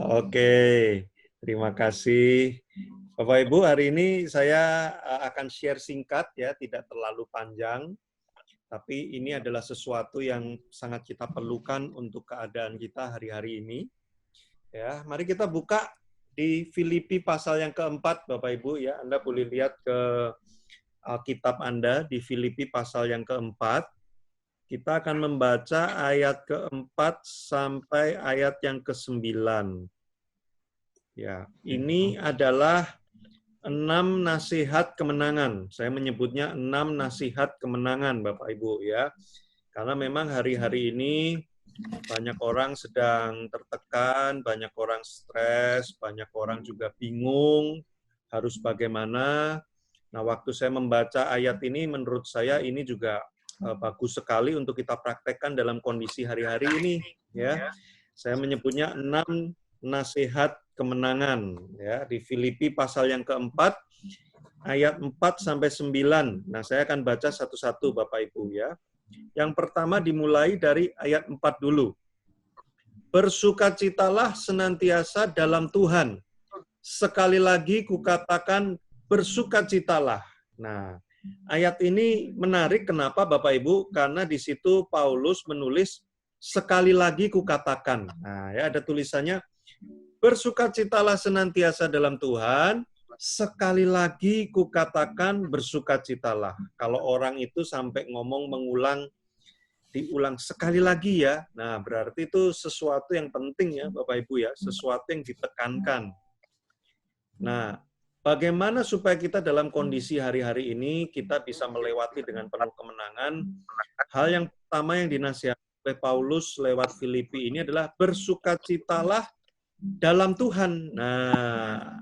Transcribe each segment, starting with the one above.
Oke, terima kasih. Bapak Ibu, hari ini saya akan share singkat ya, tidak terlalu panjang, tapi ini adalah sesuatu yang sangat kita perlukan untuk keadaan kita hari-hari ini. Ya, mari kita buka di Filipi pasal yang keempat, Bapak Ibu ya. Anda boleh lihat ke Alkitab Anda di Filipi pasal yang keempat. Kita akan membaca ayat keempat sampai ayat yang ke-9. Ya, ini adalah 6 nasihat kemenangan. Saya menyebutnya 6 nasihat kemenangan, Bapak Ibu ya. Karena memang hari-hari ini banyak orang sedang tertekan, banyak orang stres, banyak orang juga bingung harus bagaimana. Nah, waktu saya membaca ayat ini, menurut saya ini juga bagus sekali untuk kita praktekkan dalam kondisi hari-hari ini ya. Saya menyebutnya 6 nasihat kemenangan ya di Filipi pasal yang keempat ayat 4 sampai 9. Nah, saya akan baca satu-satu Bapak Ibu ya. Yang pertama dimulai dari ayat 4 dulu. Bersukacitalah senantiasa dalam Tuhan. Sekali lagi kukatakan bersukacitalah. Nah, ayat ini menarik kenapa Bapak Ibu? Karena di situ Paulus menulis sekali lagi kukatakan. Nah, ya ada tulisannya bersukacitalah senantiasa dalam Tuhan, sekali lagi kukatakan bersukacitalah. Kalau orang itu sampai ngomong diulang sekali lagi ya, nah berarti itu sesuatu yang penting ya Bapak Ibu ya, sesuatu yang ditekankan. Nah, bagaimana supaya kita dalam kondisi hari-hari ini kita bisa melewati dengan penuh kemenangan? Hal yang pertama yang dinasihatkan oleh Paulus lewat Filipi ini adalah bersukacitalah dalam Tuhan. Nah,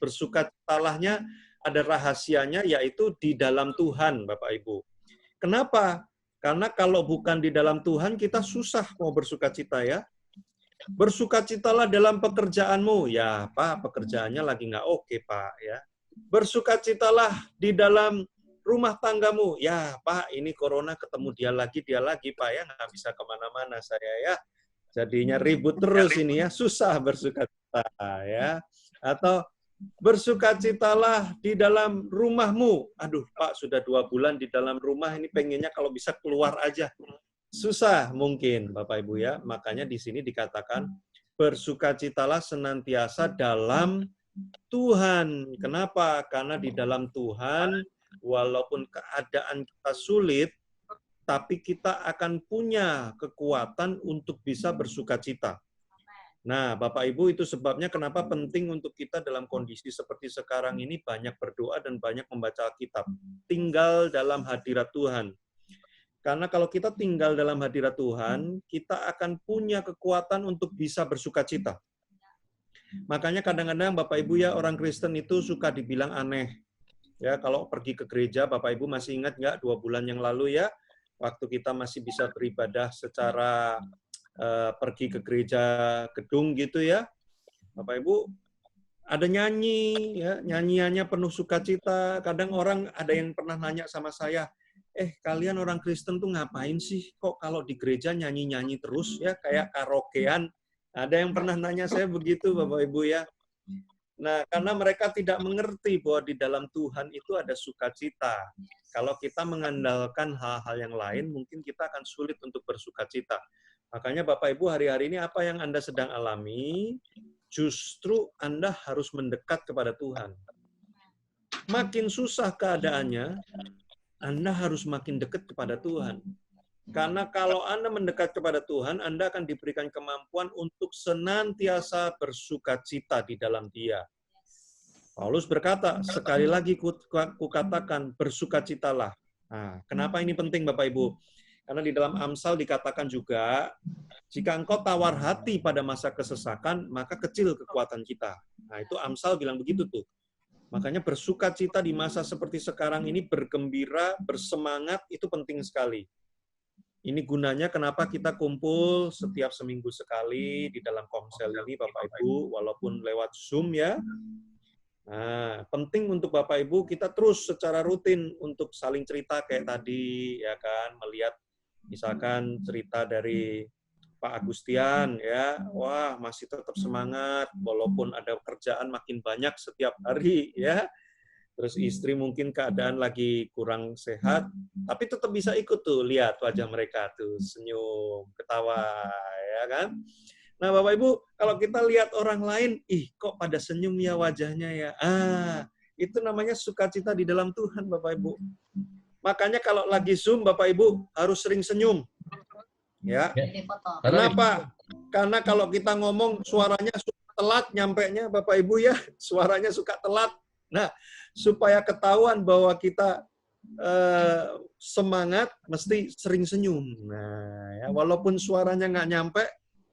bersukacitallahnya ada rahasianya yaitu di dalam Tuhan, Bapak Ibu. Kenapa? Karena kalau bukan di dalam Tuhan kita susah mau bersukacita ya. Bersukacitalah dalam pekerjaanmu. Ya, Pak, pekerjaannya lagi nggak oke, Pak ya. Bersukacitalah di dalam rumah tanggamu. Ya, Pak, ini corona ketemu dia lagi, Pak ya, nggak bisa kemana-mana saya ya. Jadinya ribut terus ini ya, susah bersukacita ya. Atau bersukacitalah di dalam rumahmu. Aduh Pak, sudah 2 bulan di dalam rumah, ini pengennya kalau bisa keluar aja. Susah mungkin Bapak Ibu ya. Makanya di sini dikatakan bersukacitalah senantiasa dalam Tuhan. Kenapa? Karena di dalam Tuhan, walaupun keadaan kita sulit, tapi kita akan punya kekuatan untuk bisa bersukacita. Nah, Bapak Ibu, itu sebabnya kenapa penting untuk kita dalam kondisi seperti sekarang ini banyak berdoa dan banyak membaca Alkitab. Tinggal dalam hadirat Tuhan. Karena kalau kita tinggal dalam hadirat Tuhan, kita akan punya kekuatan untuk bisa bersukacita. Makanya kadang-kadang Bapak Ibu ya, orang Kristen itu suka dibilang aneh. Ya, kalau pergi ke gereja, Bapak Ibu masih ingat nggak 2 bulan yang lalu ya, waktu kita masih bisa beribadah secara pergi ke gereja gedung gitu ya, Bapak Ibu ada nyanyi ya, nyanyiannya penuh sukacita. Kadang orang ada yang pernah nanya sama saya, kalian orang Kristen tuh ngapain sih kok kalau di gereja nyanyi-nyanyi terus ya kayak karaokean. Ada yang pernah nanya saya begitu Bapak Ibu ya. Nah, karena mereka tidak mengerti bahwa di dalam Tuhan itu ada sukacita. Kalau kita mengandalkan hal-hal yang lain, mungkin kita akan sulit untuk bersukacita. Makanya Bapak Ibu hari-hari ini apa yang Anda sedang alami, justru Anda harus mendekat kepada Tuhan. Makin susah keadaannya, Anda harus makin dekat kepada Tuhan. Karena kalau Anda mendekat kepada Tuhan, Anda akan diberikan kemampuan untuk senantiasa bersukacita di dalam Dia. Paulus berkata, sekali lagi kukatakan, bersukacitalah. Nah, kenapa ini penting Bapak Ibu? Karena di dalam Amsal dikatakan juga, jika engkau tawar hati pada masa kesesakan, maka kecil kekuatan kita. Nah, itu Amsal bilang begitu tuh. Makanya bersukacita di masa seperti sekarang ini, bergembira, bersemangat, itu penting sekali. Ini gunanya kenapa kita kumpul setiap seminggu sekali di dalam komsel ini, Bapak Ibu, walaupun lewat Zoom ya. Nah, penting untuk Bapak Ibu kita terus secara rutin untuk saling cerita kayak tadi, ya kan, melihat misalkan cerita dari Pak Agustian ya, wah masih tetap semangat walaupun ada kerjaan makin banyak setiap hari ya. Terus istri mungkin keadaan lagi kurang sehat, tapi tetap bisa ikut tuh lihat wajah mereka tuh senyum, ketawa ya kan. Nah, Bapak Ibu, kalau kita lihat orang lain, ih kok pada senyum ya wajahnya ya. Itu namanya sukacita di dalam Tuhan, Bapak Ibu. Makanya kalau lagi Zoom, Bapak Ibu harus sering senyum. Ya. Kenapa? Karena kalau kita ngomong suaranya suka telat nyampenya, Bapak Ibu ya, suaranya suka telat. Nah, supaya ketahuan bahwa kita semangat, mesti sering senyum. Nah, ya, walaupun suaranya nggak nyampe,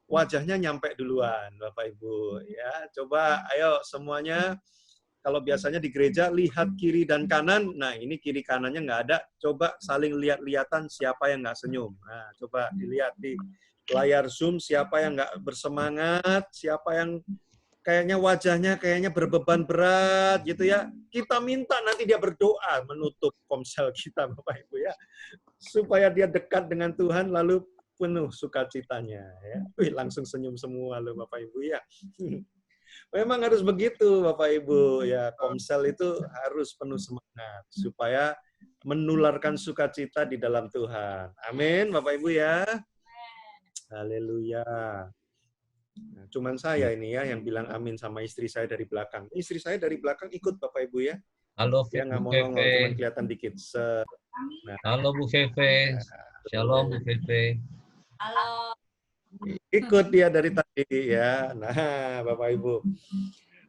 wajahnya nyampe duluan, Bapak Ibu. Ya, coba, ayo semuanya. Kalau biasanya di gereja lihat kiri dan kanan, nah ini kiri kanannya nggak ada, coba saling lihat-lihatan siapa yang nggak senyum. Nah, coba dilihat di layar Zoom siapa yang nggak bersemangat, siapa yang kayaknya wajahnya kayaknya berbeban berat gitu ya. Kita minta nanti dia berdoa menutup ponsel kita, Bapak Ibu ya, supaya dia dekat dengan Tuhan lalu penuh sukacitanya ya. Wih, langsung senyum semua loh Bapak Ibu ya. Memang harus begitu Bapak Ibu ya, Komsel itu harus penuh semangat supaya menularkan sukacita di dalam Tuhan. Amin Bapak Ibu ya. Haleluya. Nah, cuman saya ini ya yang bilang amin sama istri saya dari belakang. Istri saya dari belakang ikut Bapak Ibu ya. Halo Dia nggak Bu mau nongol, Feve. cuman kelihatan dikit. Nah, Halo Bu Feve. Shalom Bu Feve. Halo. ikut dia dari tadi ya. Nah, Bapak Ibu.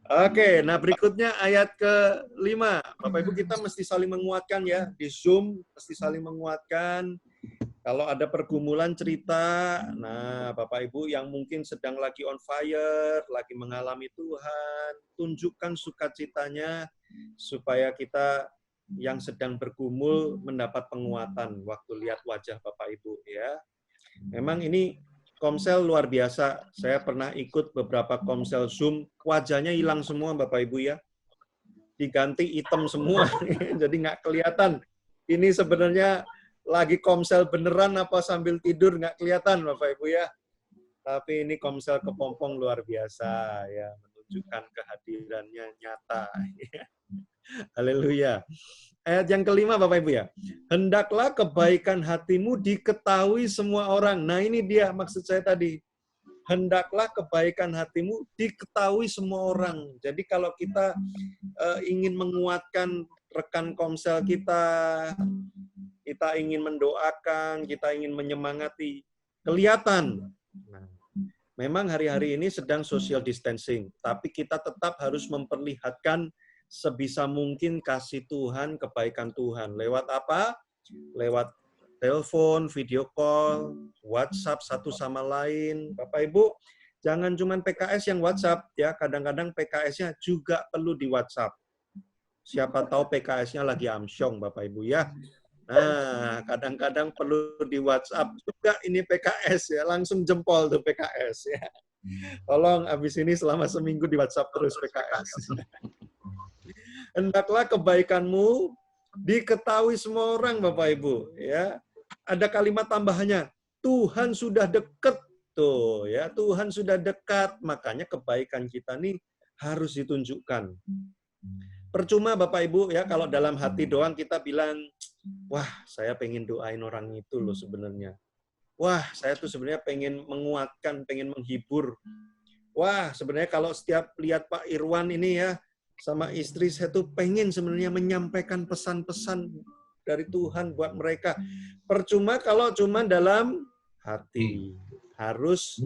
Oke, nah berikutnya ayat ke-5. Bapak Ibu kita mesti saling menguatkan ya. Di Zoom mesti saling menguatkan. Kalau ada pergumulan cerita, nah Bapak Ibu yang mungkin sedang lagi on fire, lagi mengalami Tuhan, tunjukkan sukacitanya supaya kita yang sedang bergumul mendapat penguatan waktu lihat wajah Bapak Ibu ya. Memang ini Komsel luar biasa. Saya pernah ikut beberapa Komsel Zoom, wajahnya hilang semua Bapak Ibu ya. Diganti hitam semua, jadi nggak kelihatan. Ini sebenarnya lagi Komsel beneran apa sambil tidur nggak kelihatan Bapak Ibu ya. Tapi ini Komsel kepompong luar biasa ya, menunjukkan kehadirannya nyata. Haleluya. Ayat yang kelima Bapak Ibu ya. Hendaklah kebaikan hatimu diketahui semua orang. Nah ini dia maksud saya tadi. Hendaklah kebaikan hatimu diketahui semua orang. Jadi kalau kita ingin menguatkan rekan Komsel kita ingin mendoakan, kita ingin menyemangati, kelihatan. Nah, memang hari-hari ini sedang social distancing, tapi kita tetap harus memperlihatkan sebisa mungkin kasih Tuhan, kebaikan Tuhan. Lewat apa? Lewat telepon, video call, WhatsApp satu sama lain. Bapak Ibu, jangan cuma PKS yang WhatsApp ya, kadang-kadang PKS-nya juga perlu di WhatsApp. Siapa tahu PKS-nya lagi amsyong Bapak Ibu ya. Nah, kadang-kadang perlu di WhatsApp juga ini PKS ya, langsung jempol tuh PKS ya. Tolong abis ini selama seminggu di WhatsApp terus PKS. Hendaklah kebaikanmu diketahui semua orang Bapak Ibu ya. Ada kalimat tambahannya, Tuhan sudah dekat tuh ya, Tuhan sudah dekat, makanya kebaikan kita nih harus ditunjukkan. Percuma Bapak Ibu ya kalau dalam hati doang kita bilang, wah saya pengen doain orang itu loh sebenarnya. Wah saya tuh sebenarnya pengen menguatkan, pengen menghibur. Wah sebenarnya kalau setiap lihat Pak Irwan ini ya, sama istri saya tuh pengen sebenarnya menyampaikan pesan-pesan dari Tuhan buat mereka. Percuma kalau cuma dalam hati. Harus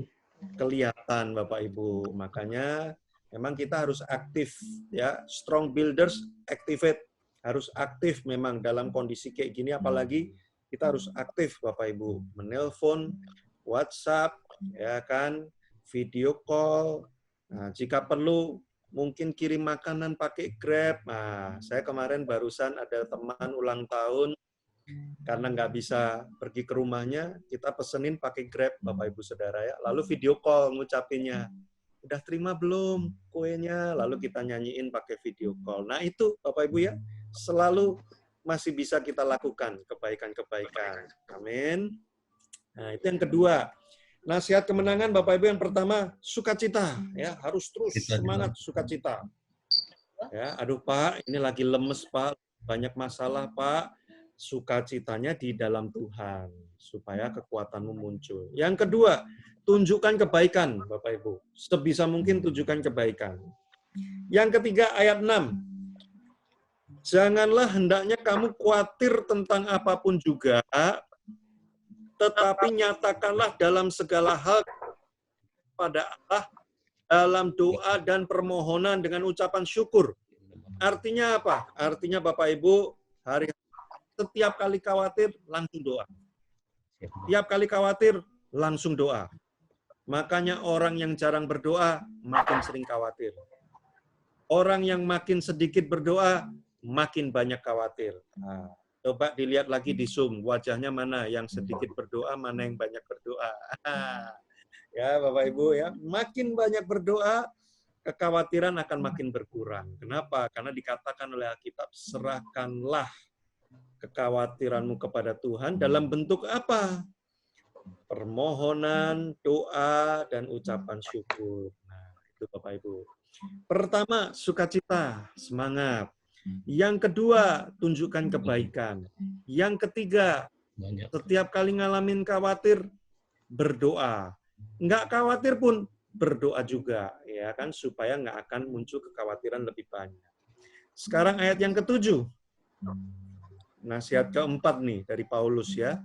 kelihatan Bapak Ibu. Makanya memang kita harus aktif ya, strong builders activate, harus aktif memang dalam kondisi kayak gini, apalagi kita harus aktif Bapak Ibu, menelpon, WhatsApp, ya kan, video call. Nah, jika perlu mungkin kirim makanan pakai Grab. Nah, saya kemarin barusan ada teman ulang tahun, karena nggak bisa pergi ke rumahnya, kita pesenin pakai Grab Bapak Ibu Saudara ya. Lalu video call ngucapinnya. Udah terima belum kuenya? Lalu kita nyanyiin pakai video call. Nah itu Bapak Ibu ya, selalu masih bisa kita lakukan kebaikan-kebaikan. Amin. Nah itu yang kedua. Nasihat kemenangan Bapak Ibu yang pertama, sukacita, ya, harus terus semangat sukacita. Ya, aduh Pak, ini lagi lemes Pak, banyak masalah Pak. Sukacitanya di dalam Tuhan supaya kekuatanmu muncul. Yang kedua, tunjukkan kebaikan Bapak Ibu. Sebisa mungkin tunjukkan kebaikan. Yang ketiga ayat 6. Janganlah hendaknya kamu khawatir tentang apapun juga, tetapi nyatakanlah dalam segala hal pada Allah dalam doa dan permohonan dengan ucapan syukur. Artinya apa? Artinya Bapak Ibu, setiap kali khawatir langsung doa. Tiap kali khawatir langsung doa. Makanya orang yang jarang berdoa makin sering khawatir. Orang yang makin sedikit berdoa makin banyak khawatir. Nah, coba dilihat lagi di Zoom, wajahnya mana yang sedikit berdoa, mana yang banyak berdoa. Ya Bapak Ibu ya, makin banyak berdoa, kekhawatiran akan makin berkurang. Kenapa? Karena dikatakan oleh Alkitab, serahkanlah kekhawatiranmu kepada Tuhan dalam bentuk apa? Permohonan, doa, dan ucapan syukur. Nah, itu Bapak Ibu. Pertama, sukacita, semangat. Yang kedua, tunjukkan kebaikan. Yang ketiga, setiap kali ngalamin khawatir, berdoa. Nggak khawatir pun, berdoa juga, ya kan, supaya nggak akan muncul kekhawatiran lebih banyak. Sekarang ayat yang ketujuh. Nasihat keempat nih dari Paulus ya.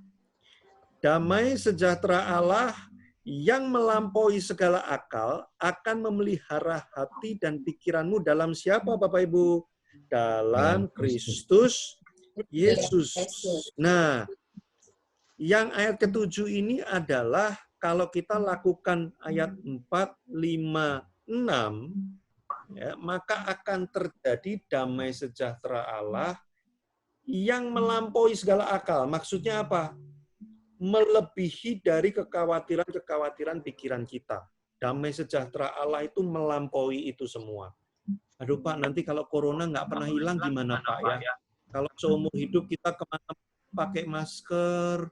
Damai sejahtera Allah yang melampaui segala akal akan memelihara hati dan pikiranmu dalam siapa Bapak Ibu? Dalam Kristus Yesus. Nah, yang ayat ketujuh ini adalah kalau kita lakukan ayat 4, 5, 6, ya, maka akan terjadi damai sejahtera Allah yang melampaui segala akal. Maksudnya apa? Melebihi dari kekhawatiran-kekhawatiran pikiran kita. Damai sejahtera Allah itu melampaui itu semua. Aduh Pak, nanti kalau corona nggak pernah hilang gimana Pak ya? Kalau seumur hidup kita kemana pakai masker,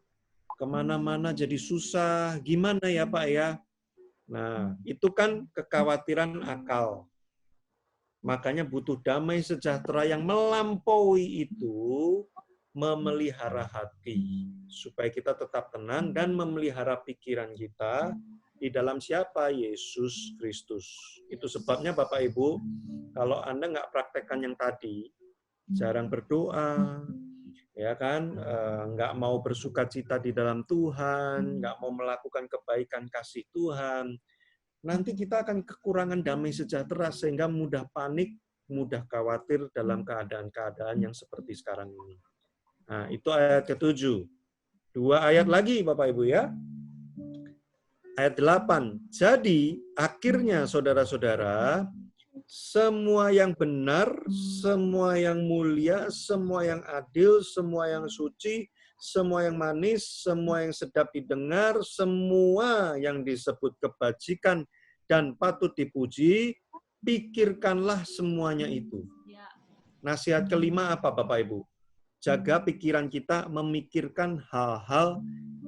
kemana-mana jadi susah, gimana ya Pak ya? Nah, itu kan kekhawatiran akal. Makanya butuh damai sejahtera yang melampaui itu, memelihara hati supaya kita tetap tenang dan memelihara pikiran kita di dalam siapa? Yesus Kristus. Itu sebabnya Bapak Ibu, kalau Anda nggak praktekkan yang tadi, jarang berdoa, ya kan, nggak mau bersukacita di dalam Tuhan, nggak mau melakukan kebaikan kasih Tuhan, nanti kita akan kekurangan damai sejahtera sehingga mudah panik, mudah khawatir dalam keadaan-keadaan yang seperti sekarang ini. Nah, itu ayat ke-7. 2 ayat lagi Bapak Ibu ya. Ayat 8. Jadi, akhirnya saudara-saudara, semua yang benar, semua yang mulia, semua yang adil, semua yang suci, semua yang manis, semua yang sedap didengar, semua yang disebut kebajikan dan patut dipuji, pikirkanlah semuanya itu. Nasihat kelima apa Bapak Ibu? Jaga pikiran kita memikirkan hal-hal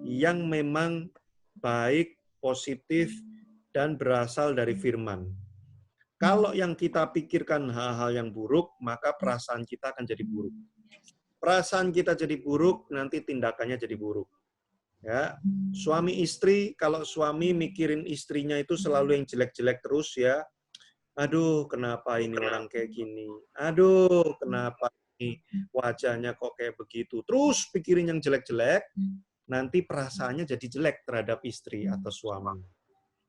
yang memang baik, positif, dan berasal dari firman. Kalau yang kita pikirkan hal-hal yang buruk, maka perasaan kita akan jadi buruk. Perasaan kita jadi buruk, nanti tindakannya jadi buruk. Ya, suami istri, kalau suami mikirin istrinya itu selalu yang jelek-jelek terus ya. Aduh, kenapa ini orang kayak gini? Aduh, kenapa ini wajahnya kok kayak begitu? Terus pikirin yang jelek-jelek, nanti perasaannya jadi jelek terhadap istri atau suami.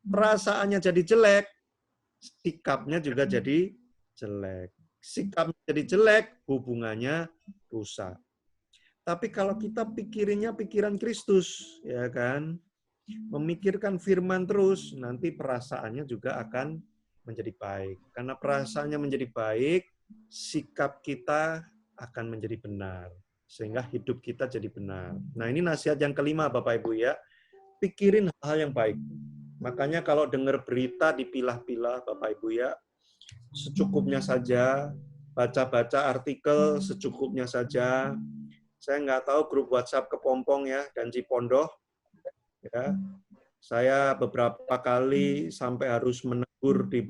Perasaannya jadi jelek, sikapnya juga jadi jelek. Sikapnya jadi jelek, hubungannya rusak. Tapi kalau kita pikirinnya pikiran Kristus, ya kan, memikirkan firman terus, nanti perasaannya juga akan menjadi baik. Karena perasaannya menjadi baik, sikap kita akan menjadi benar. Sehingga hidup kita jadi benar. Nah, ini nasihat yang kelima, Bapak Ibu ya. Pikirin hal yang baik. Makanya kalau dengar berita dipilah-pilah, Bapak Ibu ya, secukupnya saja, baca-baca artikel secukupnya saja. Saya nggak tahu grup WhatsApp Kepompong ya dan Cipondoh, ya. Saya beberapa kali sampai harus menegur di